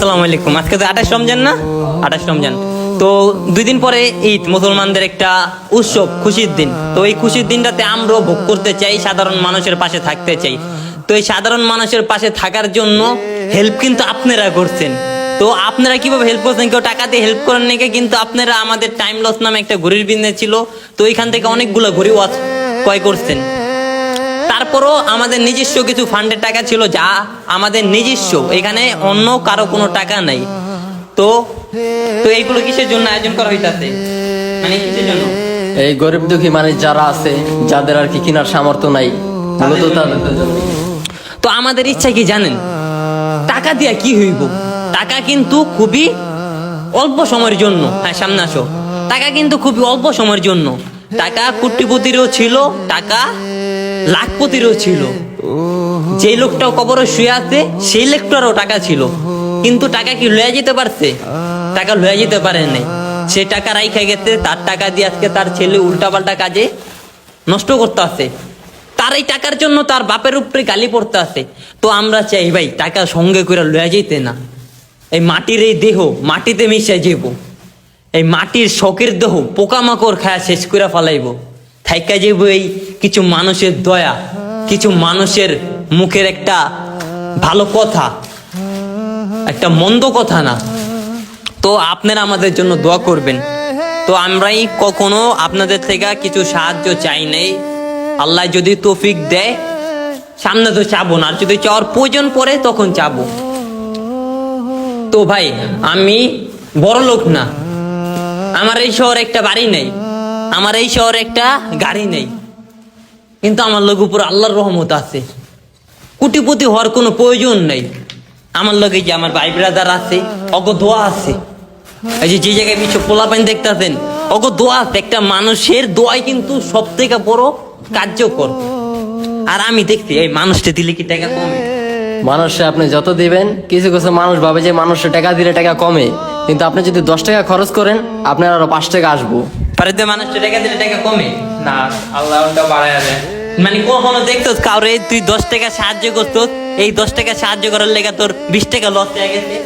আসসালামু আলাইকুম। আজকে তো 28 রমজান না, 28 রমজান। তো 2 দিন পরে ঈদ, মুসলমানদের একটা উৎসব, খুশির দিন। তো এই খুশির দিনটাতে আমরাও ভোগ করতে চাই, সাধারণ মানুষের পাশে থাকতে চাই। তো এই সাধারণ মানুষের পাশে থাকার জন্য হেল্প কিন্তু আপনারা করছেন। তো আপনারা কিভাবে হেল্প করছেন? কেউ টাকা দিয়ে হেল্প করেন নাকি, কিন্তু আপনারা আমাদের টাইম লস নামে একটা ঘড়ির বিজনেস ছিল, তো ওইখান থেকে অনেকগুলো ঘড়ি ওয়াচ ক্রয় করছেন। তারপরও আমাদের নিজস্ব কিছু ফান্ডের টাকা ছিল, যা আমাদের নিজস্ব, এখানে অন্য কারো কোনো টাকা নাই। তো তো এইগুলো কিসের জন্য আয়োজন করা হইতাছে, মানে কিসের জন্য? এই গরিব দুঃখী মানুষ যারা আছে, যাদের আর কি কেনার সামর্থ্য নাই, মূলত তাদের জন্য। তো আমাদের ইচ্ছা কি জানেন? টাকা দিয়া কি হইব? টাকা কিন্তু খুবই অল্প সময়ের জন্য। হ্যাঁ, সামনে আসো। টাকা কিন্তু খুবই অল্প সময়ের জন্য। টাকা কোটিপতিরও ছিল, টাকা লাখপতিরও ছিল। যে লোকটা কবরে শুয়ে আছে সেই লোকটারও টাকা ছিল, কিন্তু টাকা কি লয়ে যেতে পারছে? টাকা লয়ে যেতে পারে নাই। সে টাকা রাইখা গেছে, তার টাকা দিয়ে আজকে তার ছেলে উল্টাপাল্টা কাজে নষ্ট করতে আছে। তার এই টাকার জন্য তার বাপের উপরে গালি পড়তে আছে। তো আমরা চাই ভাই, টাকা সঙ্গে করে লয়ে যেতে না। এই মাটির এই দেহ মাটিতে মিশে যাব, এই মাটির শখের দেহ পোকামাকড় খায়া শেষ করে ফেলাইব। থাইকা যাব এই কিছু মানুষের দয়া, কিছু মানুষের মুখের একটা ভালো কথা, একটা মন্দ কথা না। তো আপনারা আমাদের জন্য দোয়া করবেন। তো আমরাই কখনো আপনাদের থেকে কিছু সাহায্য চাই নাই। আল্লাহ যদি তৌফিক দেয়, সামনে তো চাবো না, আর যদি চাওয়ার প্রয়োজন পড়ে তখন চাবো। তো ভাই, আমি বড় লোক না, আমার এই শহরে একটা বাড়ি নেই, আমার এই শহরে একটা গাড়ি নেই, কিন্তু আমার লোক উপর আল্লাহর রহমত আছে। কোটিপতি হওয়ার কোনো প্রয়োজন নেই। আমার লোকে যে আমার ভাই ব্রাদার আছে, অগ দোয়া আছে। এই যে জায়গায় পিছু পোলাপান দেখতেছেন, অগ দোয়া আছে। একটা মানুষের দোয়াই কিন্তু সব থেকে বড় কার্যকর। আর আমি দেখছি এই মানুষটা দিলে কি টাকা কমে? মানুষে আপনি যত দিবেন, কিছু কিছু মানুষ ভাবে যে মানুষের টাকা দিলে টাকা কমে, কিন্তু আপনি যদি 10 টাকা খরচ করেন, আপনার আরো 5 টাকা আসবো। পারে মানুষটা টাকা দিলে টাকা কমে না, আল্লাহ ওটা বাড়ায় দেয়। মানে কখনো দেখতো কাউরে তুই 10 টাকা সাহায্য করতো, এই 10 টাকা সাহায্য করার লেগে তোর 20 টাকা লস হয়ে গেছে?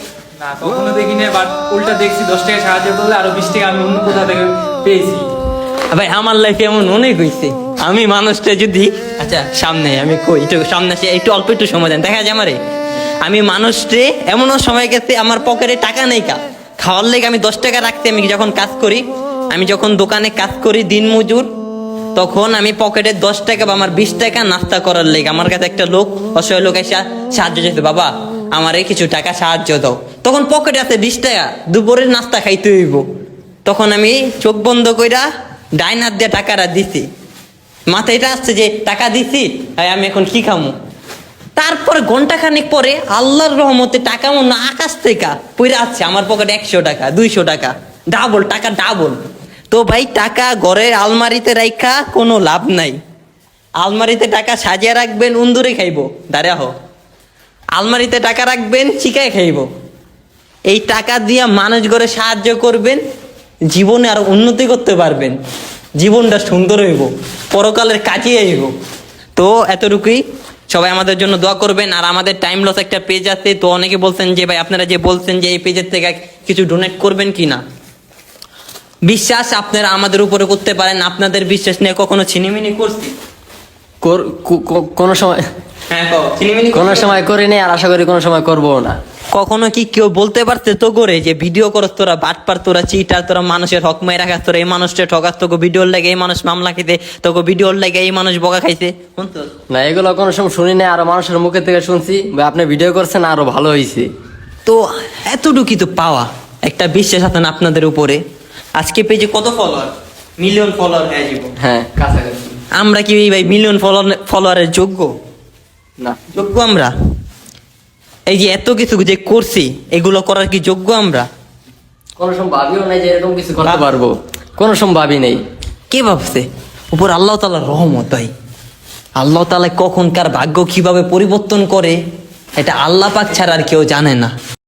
না, কখনো দেখিনি। বাট উল্টা দেখছি 10 টাকা সাহায্য করলে আরো 20 টাকা আমি অন্য কোথা থেকে পেয়েছি। ভাই, আমার লাইফে এমন অনেক হয়েছে। আমি মানুষটা যদি, আচ্ছা সামনে আমি কই, একটু সামনে আসে, একটু অল্প একটু সময় দেন, দেখা যায় আমারে। আমি মানুষটে এমনও সময় গেছে আমার পকেটে টাকা নেই, খাওয়ার লেগে আমি 10 টাকা রাখতে, আমি যখন কাজ করি, আমি যখন দোকানে কাজ করি দিন মজুর, তখন আমি পকেটে 10 টাকা বা আমার 20 টাকা নাস্তা করার লেগে আমার কাছে একটা লোক, অসহায় লোক এসে সাহায্য চাইছে, বাবা আমারে কিছু টাকা সাহায্য দাও। তখন পকেটে আছে 20 টাকা, দুপুরের নাস্তা খাইতে হইব। তখন আমি চোখ বন্ধ কইরা ডাইন হাত দিয়ে টাকাটা দিছি, মাথায় এটা আসছে যে টাকা দিছি, আমি এখন কি খামু। তারপর ঘন্টাখানেক পরে আল্লাহর রহমতে টাকা মনে আকাশ থেকে পইরা আসছে আমার পকেটে 100 টাকা, 200 টাকা, ডাবল টাকা, ডাবল। তো ভাই, টাকা ঘরের আলমারিতে রাখা কোনো লাভ নাই। আলমারিতে টাকা সাজিয়ে রাখবেন, উন্দুরে খাইব, দাঁড়া হো। আলমারিতে টাকা রাখবেন, চিকায় খাইব। এই টাকা দিয়ে মানুষ ঘরে সাহায্য করবেন, জীবনে আরো উন্নতি করতে পারবেন, জীবনটা সুন্দর হইব, পরকালের কাজে আইব। তো এতটুকুই, সবাই আমাদের জন্য দোয়া করবেন। আর আমাদের টাইম লস একটা পেজ আছে, তো অনেকে বলছেন যে ভাই আপনারা যে বলছেন যে এই পেজের থেকে কিছু ডোনেট করবেন কিনা। বিশ্বাস আপনারা আমাদের উপরে করতে পারেন, আপনাদের বিশ্বাস নিয়ে কখনো ছিনিমিনি করছি? কোনো সময়, হ্যাঁ, ছিনিমিনি কোনো সময় করিনি, আর আশা করি কোনো সময় করবো না। কখনো কি কেউ বলতে পারছে তো করে যে ভিডিও করস তোরা, বাটপার তোরা, চিটার তোরা, মানুষের হক মাই রাখাস তোরা, এই মানুষটা ঠকাস, তোকে ভিডিওর লাগে এই মানুষ মামলা খাইতে, তোকে ভিডিওর লাগে এই মানুষ বকা খাইছে? না, এগুলো কোনো সময় শুনি না, আরো মানুষের মুখে থেকে শুনছি ভাই আপনি ভিডিও করছেন আরো ভালো হয়েছে। তো এতটুকুই তো পাওয়া, একটা বিশ্বাস আছে না আপনাদের উপরে। আজকে পেজে কত ফলোয়ার? মিলিয়ন ফলোয়ার হয়ে যাব। হ্যাঁ, কাছাকাছি। আমরা কি ভাই মিলিয়ন ফলোয়ারের যোগ্য? না, যোগ্য আমরা? এই যে এত কিছু যে করছি, এগুলো করার কি যোগ্য আমরা? কোনো সময় ভাবিও নাই যে এরকম কিছু করতে পারবো, কোনো সময় ভাবি নেই। কে ভাবছে? উপর আল্লাহ তাআলার রহমত। ভাই, আল্লাহ তাআলা কখন কার ভাগ্য কিভাবে পরিবর্তন করে, এটা আল্লাহ পাক ছাড়া আর কেউ জানে না।